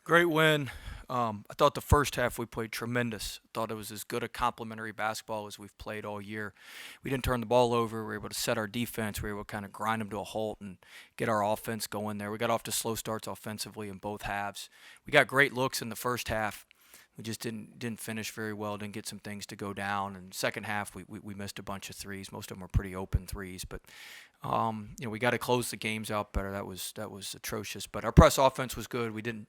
Great win. I thought the first half we played tremendous. I thought it was as good a complementary basketball as we've played all year. We didn't turn the ball over. We were able to set our defense. We were able to kind of grind them to a halt and get our offense going there. We got off to slow starts offensively in both halves. We got great looks in the first half. We just didn't finish very well. Didn't get some things to go down. And second half, we missed a bunch of threes. Most of them were pretty open threes, but we got to close the games out better. That was atrocious. But our press offense was good. We didn't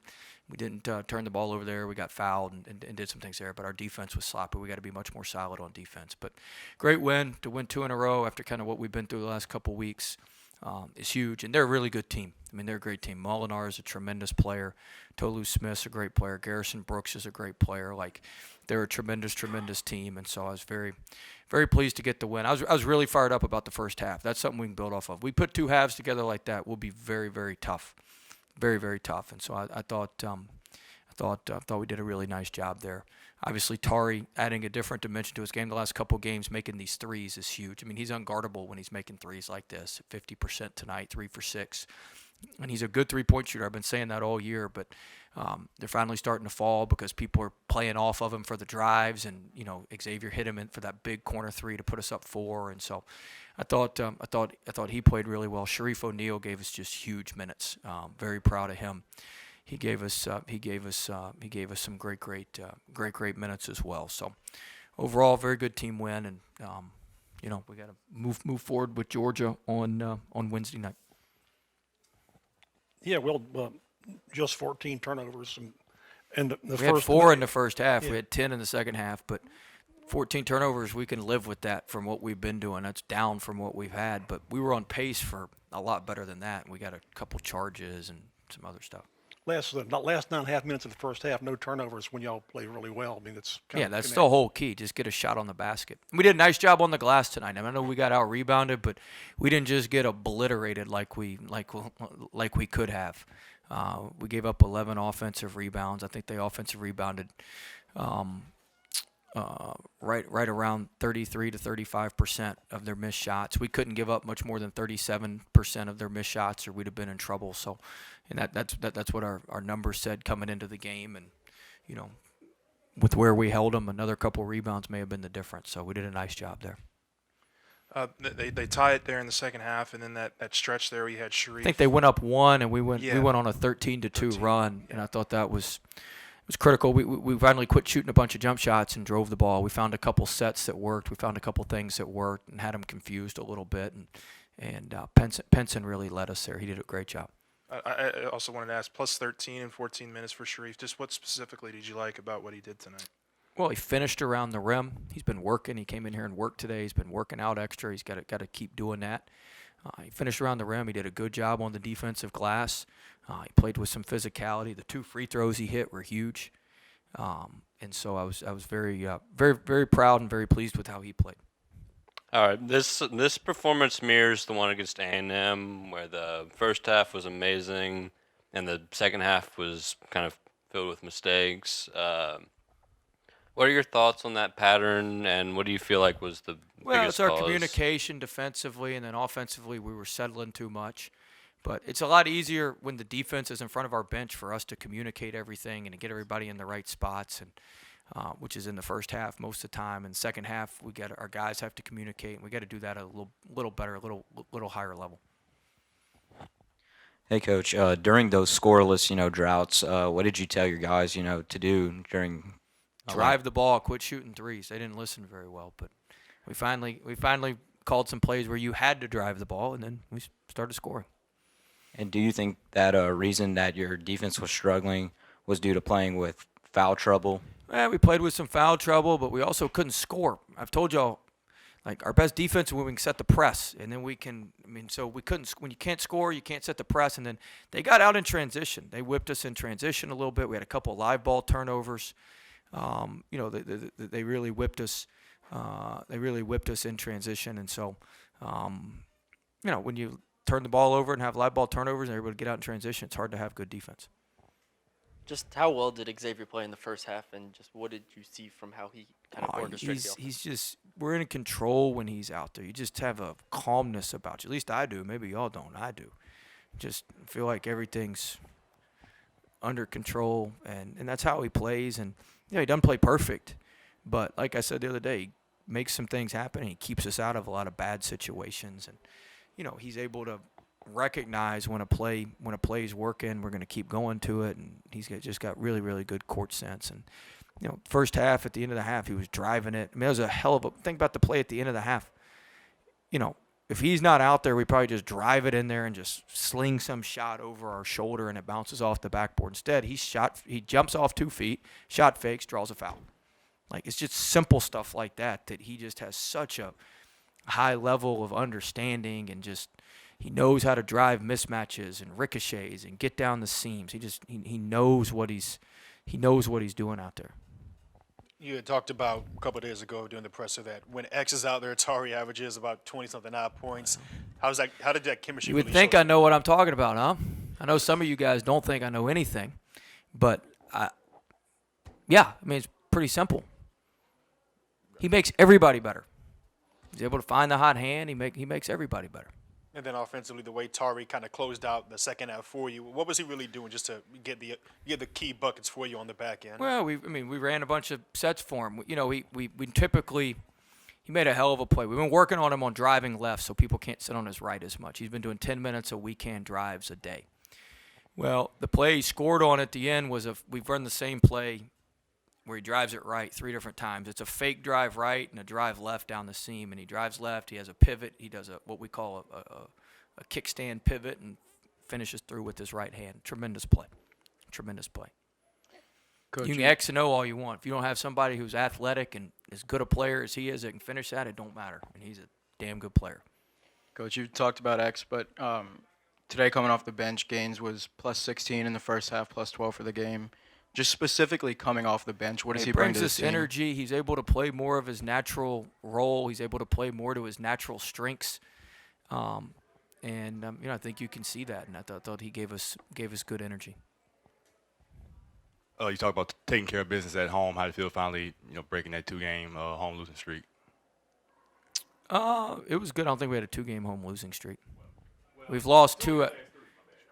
turn the ball over there. We got fouled and did some things there. But our defense was sloppy. We got to be much more solid on defense. But great win to win two in a row after kind of what we've been through the last couple weeks. Is huge, and they're a really good team. I mean, they're a great team. Molinar is a tremendous player. Tolu Smith's a great player. Garrison Brooks is a great player. Like, they're a tremendous, tremendous team, and so I was very, very pleased to get the win. I was really fired up about the first half. That's something we can build off of. We put two halves together like that, we'll be very, very tough, very, very tough. And so I thought we did a really nice job there. Obviously, Tari adding a different dimension to his game the last couple of games, making these threes is huge. I mean, he's unguardable when he's making threes like this. 50% tonight, 3 for 6. And he's a good three-point shooter. I've been saying that all year, but they're finally starting to fall because people are playing off of him for the drives, and Xavier hit him in for that big corner three to put us up 4. And so I thought he played really well. Sharif O'Neal gave us just huge minutes. Very proud of him. He gave us some great minutes as well. So overall, very good team win, and we got to move forward with Georgia on Wednesday night. Yeah, well, just 14 turnovers, and the We first had 4 in the first half. Yeah. We had 10 in the second half, but 14 turnovers, we can live with that from what we've been doing. That's down from what we've had, but we were on pace for a lot better than that. We got a couple charges and some other stuff. last 9.5 minutes of the first half, no turnovers when y'all play really well. I mean, it's kind Yeah, of that's the whole key. Just get a shot on the basket. We did a nice job on the glass tonight. I know we got out rebounded, but we didn't just get obliterated like we could have. We gave up 11 offensive rebounds. I think they offensive rebounded right around 33 to 35% of their missed shots. We couldn't give up much more than 37% of their missed shots, or we'd have been in trouble. So, and that's what our numbers said coming into the game, and with where we held them, another couple rebounds may have been the difference. So we did a nice job there. They tie it there in the second half, and then that stretch there we had Sharif. I think they went up 1, and we went Yeah. on a 13-2 run, yeah. and I thought that was critical. We finally quit shooting a bunch of jump shots and drove the ball. We found a couple sets that worked. We found a couple things that worked and had them confused a little bit. And Pinson really led us there. He did a great job. I also wanted to ask, plus 13 and 14 minutes for Sharif. Just what specifically did you like about what he did tonight? Well, he finished around the rim. He's been working. He came in here and worked today. He's been working out extra. He's got to keep doing that. He finished around the rim. He did a good job on the defensive glass. He played with some physicality. The 2 free throws he hit were huge. And so I was very very proud and very pleased with how he played. All right, this performance mirrors the one against A&M, where the first half was amazing and the second half was kind of filled with mistakes. What are your thoughts on that pattern, and what do you feel like was the Well, biggest it's our cause? communication defensively, and then offensively we were settling too much. But it's a lot easier when the defense is in front of our bench for us to communicate everything and to get everybody in the right spots, and which is in the first half most of the time. And second half, our guys have to communicate, and we got to do that at a little better, a little higher level. Hey, Coach. During those scoreless, droughts, what did you tell your guys, to do during? Drive the ball, quit shooting threes. They didn't listen very well, but we finally called some plays where you had to drive the ball, and then we started scoring. And do you think that a reason that your defense was struggling was due to playing with foul trouble? We played with some foul trouble, but we also couldn't score. I've told y'all, like, our best defense is when we can set the press, and then we can. I mean, so we couldn't. When you can't score, you can't set the press, and then they got out in transition. They whipped us in transition a little bit. We had a couple of live ball turnovers. They really whipped us. They really whipped us in transition, and so, when you turn the ball over and have live ball turnovers and everybody get out in transition, it's hard to have good defense. Just how well did Xavier play in the first half, and just what did you see from how he kind of orchestrated the offense? We're in control when he's out there. You just have a calmness about you. At least I do. Maybe y'all don't. I do. Just feel like everything's under control, and that's how he plays. And he doesn't play perfect, but like I said the other day, he makes some things happen. And he keeps us out of a lot of bad situations, and he's able to recognize when a play is working, we're going to keep going to it, and just got really, really good court sense. And first half, at the end of the half, he was driving it. I mean, it was a hell of a think about the play at the end of the half. If he's not out there, we probably just drive it in there and just sling some shot over our shoulder and it bounces off the backboard. Instead, he jumps off 2 feet, shot fakes, draws a foul. Like, it's just simple stuff like that he just has such a high level of understanding, and just he knows how to drive mismatches and ricochets and get down the seams. He knows what he's doing out there. You had talked about a couple of days ago during the presser that when X is out there, Tari averages about 20-something odd points. How did that chemistry You would really think show? I know what I'm talking about, huh? I know some of you guys don't think I know anything, but it's pretty simple. He makes everybody better. He's able to find the hot hand. He makes everybody better. And then offensively, the way Tari kind of closed out the second half for you, what was he really doing just to get the key buckets for you on the back end? Well, we ran a bunch of sets for him. We typically he made a hell of a play. We've been working on him on driving left, so people can't sit on his right as much. He's been doing 10 minutes of weekend drives a day. Well, the play he scored on at the end was we've run the same play where he drives it right 3 different times. It's a fake drive right and a drive left down the seam, and he drives left. He has a pivot. He does what we call a kickstand pivot and finishes through with his right hand. Tremendous play. Coach, You can X and O all you want. If you don't have somebody who's athletic and as good a player as he is that can finish that, it don't matter. And he's a damn good player. Coach, you talked about X, but today coming off the bench, Gaines was plus 16 in the first half, plus 12 for the game. Just specifically coming off the bench, what does he bring brings to this this team? energy. He's able to play more of his natural role. He's able to play more to his natural strengths. I think you can see that, and I thought he gave us good energy. You talk about taking care of business at home. How do you feel finally, breaking that 2-game home losing streak? It was good. I don't think we had a 2-game home losing streak. We've lost 2 out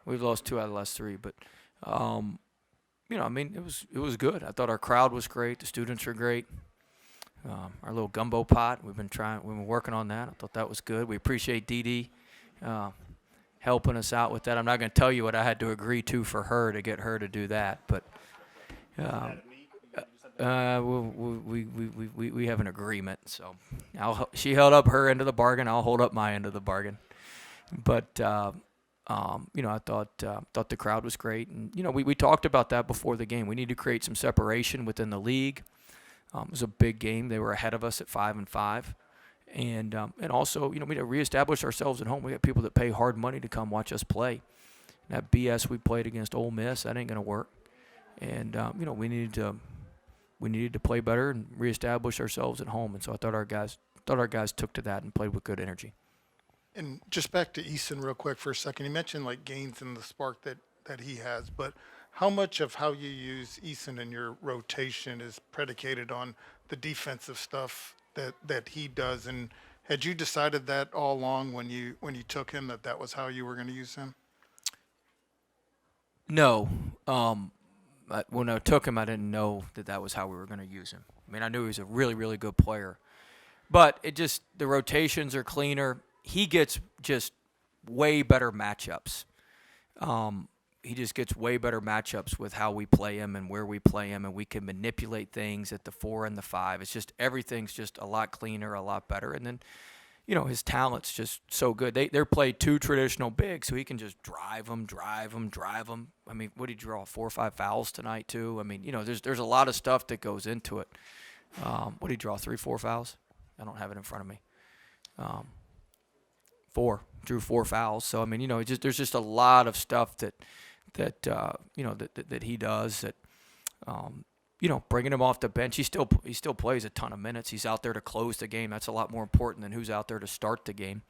of the last 3, but it was good. I thought our crowd was great. The students were great. Our little gumbo pot, we've been working on that. I thought that was good. We appreciate Dee Dee helping us out with that. I'm not going to tell you what I had to agree to for her to get her to do that, but we have an agreement. So she held up her end of the bargain. I'll hold up my end of the bargain. But I thought the crowd was great, and we talked about that before the game. We need to create some separation within the league. It was a big game. They were ahead of us at 5-5, and also we need to reestablish ourselves at home. We got people that pay hard money to come watch us play. That BS we played against Ole Miss, that ain't gonna work. And we needed to play better and reestablish ourselves at home. And so I thought our guys took to that and played with good energy. And just back to Easton real quick for a second. You mentioned like Gaines and the spark that he has, but how much of how you use Easton in your rotation is predicated on the defensive stuff that he does? And had you decided that all along when you took him that was how you were going to use him? No. When I took him, I didn't know that was how we were going to use him. I mean, I knew he was a really, really good player. But the rotations are cleaner. He gets just way better matchups. He just gets way better matchups with how we play him and where we play him, and we can manipulate things at the 4 and the 5. It's just everything's just a lot cleaner, a lot better. And then, his talent's just so good. They're played 2 traditional bigs, so he can just drive them. I mean, what did he draw? 4 or 5 fouls tonight too. I mean, there's a lot of stuff that goes into it. What did he draw? 3, 4 fouls? I don't have it in front of me. 4. Drew 4 fouls. So I mean, there's just a lot of stuff that he does that. Bringing him off the bench, he still plays a ton of minutes. He's out there to close the game. That's a lot more important than who's out there to start the game.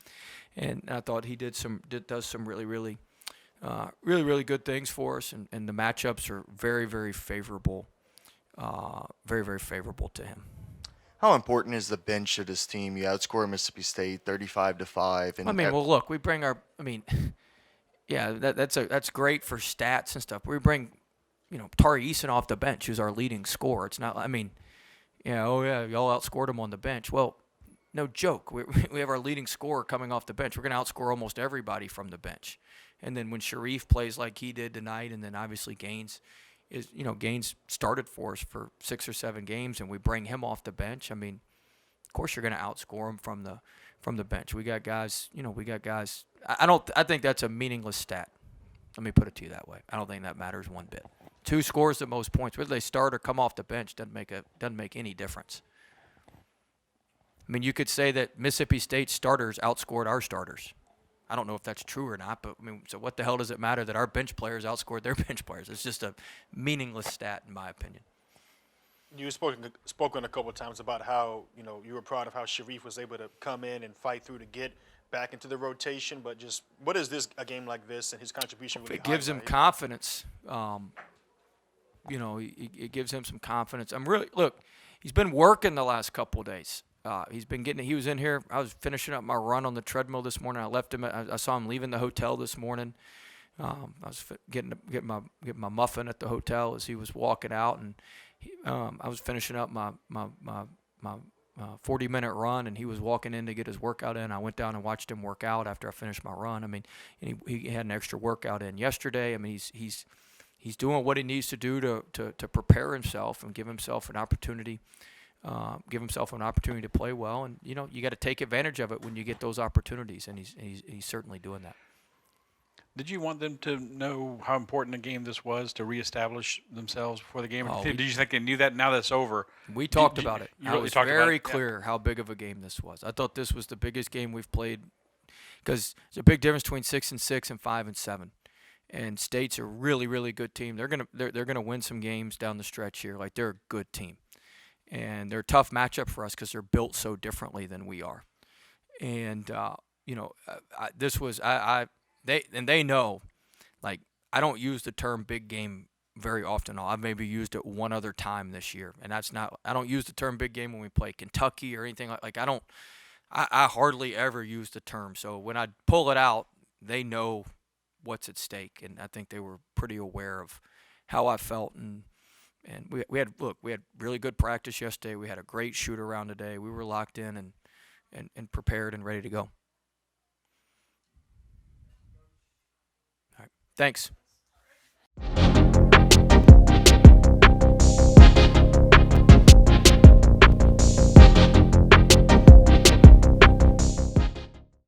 And I thought he does some really, really, really, really good things for us. And the matchups are very, very favorable, very, very favorable to him. How important is the bench to this team? You outscore Mississippi State 35-5. And Look, we bring our. Yeah, that's great for stats and stuff. We bring Tari Eason off the bench, who's our leading scorer. It's not. I mean, oh yeah, y'all outscored him on the bench. Well, no joke. We have our leading scorer coming off the bench. We're going to outscore almost everybody from the bench. And then when Sharif plays like he did tonight, and then obviously Gaines started for us for 6 or 7 games, and we bring him off the bench. I mean, of course you're going to outscore him from the bench. We got guys. I think that's a meaningless stat. Let me put it to you that way. I don't think that matters one bit. 2 scores the most points, whether they start or come off the bench, doesn't make any difference. I mean, you could say that Mississippi State starters outscored our starters. I don't know if that's true or not, but I mean, so what the hell does it matter that our bench players outscored their bench players? It's just a meaningless stat, in my opinion. You spoken a couple of times about how you were proud of how Sharif was able to come in and fight through to get back into the rotation. But just what is a game like this and his contribution really It gives him confidence. It gives him some confidence. He's been working the last couple of days. He was in here. I was finishing up my run on the treadmill this morning. I left him. I saw him leaving the hotel this morning. I was getting my muffin at the hotel as he was walking out, and I was finishing up my 40-minute run, and he was walking in to get his workout in. I went down and watched him work out after I finished my run. I mean, and he had an extra workout in yesterday. I mean, he's doing what he needs to do to prepare himself and give himself an opportunity. To play well, and you got to take advantage of it when you get those opportunities, and he's certainly doing that. Did you want them to know how important a game this was to reestablish themselves before the game? Did you think they knew that now that it's over? We talked about it. You I really was talked about very it? clear how big of a game this was. I thought this was the biggest game we've played because there's a big difference between 6-6 and 5-7. And State's a really, really good team. They're gonna win some games down the stretch here. Like, they're a good team. And they're a tough matchup for us because they're built so differently than we are. And they know, like, I don't use the term big game very often. I've maybe used it one other time this year, and I don't use the term big game when we play Kentucky or anything like. I hardly ever use the term. So when I pull it out, they know what's at stake, and I think they were pretty aware of how I felt. And we had really good practice yesterday. We had a great shoot around today. We were locked in and prepared and ready to go. All right. Thanks.